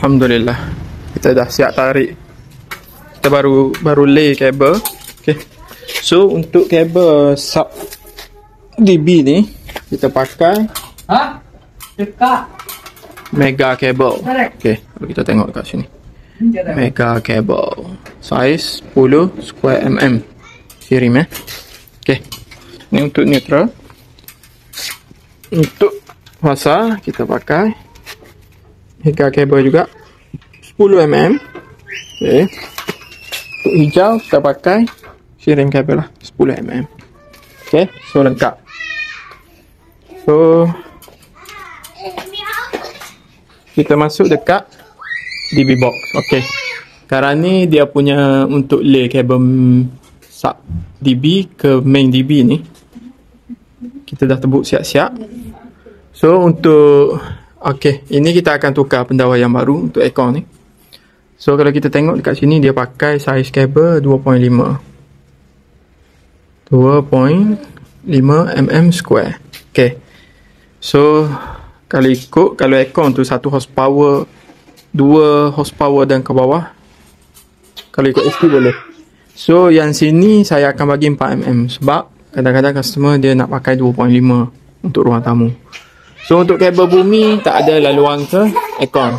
Alhamdulillah. Kita dah siap tarik. Kita baru lay kabel. Okay. So untuk kabel sub DB ni kita pakai dekat mega kabel. Okay, kalau kita tengok kat sini. Mega kabel. Saiz 10 square mm. Sirim Okay. Ni untuk neutral. Untuk fasa kita pakai mega kabel juga 10 mm. Okay. Untuk hijau kita pakai siring kabel lah 10 mm. Okay, so lengkap. So kita masuk dekat DB box. Okay, sekarang ni dia punya untuk lay kabel sub DB ke main DB ni kita dah tebuk siap-siap. So untuk okay, ini kita akan tukar pendawai yang baru untuk aircon ni. So kalau kita tengok dekat sini dia pakai saiz kabel 2.5 mm square. Okay. So kalau ikut, kalau aircon tu 1 horsepower, 2 horsepower dan ke bawah, kalau ikut ST boleh. So yang sini saya akan bagi 4 mm sebab kadang-kadang customer dia nak pakai 2.5 untuk ruang tamu. So untuk kabel bumi tak ada laluan ke aircon.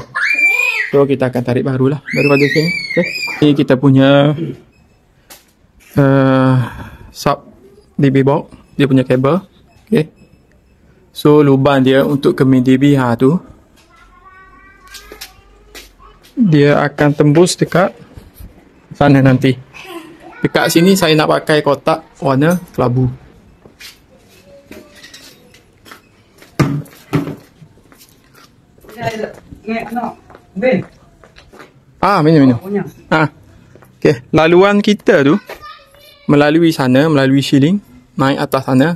So kita akan tarik barulah daripada sini. Okay. Ini kita punya sub DB box, dia punya kabel. Okay. So lubang dia untuk ke main DB tu dia akan tembus dekat sana nanti. Dekat sini saya nak pakai kotak warna kelabu. Minum. Okay, laluan kita tu melalui sana, melalui shielding, naik atas sana.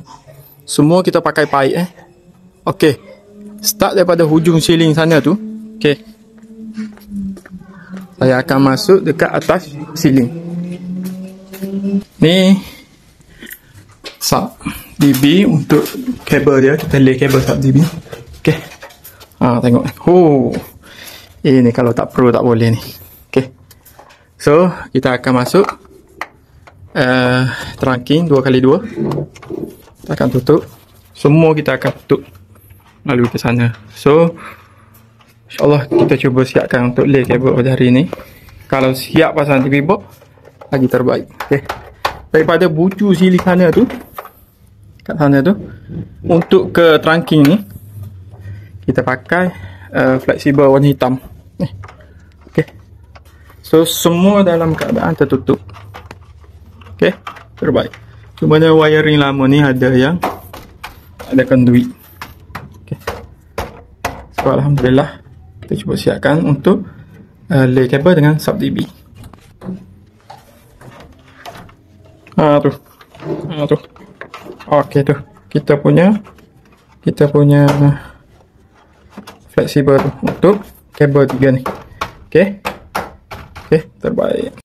Semua kita pakai pipe Okay. Start daripada hujung shielding sana tu. Okay. Saya akan masuk dekat atas shielding. Ni sub DB untuk kabel dia. Kita lay kabel sub DB. Okay. Tengok. Ini kalau tak pro tak boleh ni. Okay. So kita akan masuk trunking 2x2. Kita akan tutup. Semua kita akan tutup lalu ke sana. So InsyaAllah kita cuba siapkan untuk lay kabel pada hari ni. Kalau siap pasang TV box lagi terbaik. Okay. Daripada bucu sili sana tu, kat sana tu, untuk ke trunking ni kita pakai fleksibel warna hitam. Okay. So semua dalam keadaan tertutup. Okay, terbaik. Cuma ada wiring lama ni ada yang ada conduit. Okay. So alhamdulillah kita cuba siapkan untuk lay kabel dengan sub DB. Tu. Okey tu. Kita punya fleksibel tu untuk kabel 3 ni. Okey. Okey, terbaik.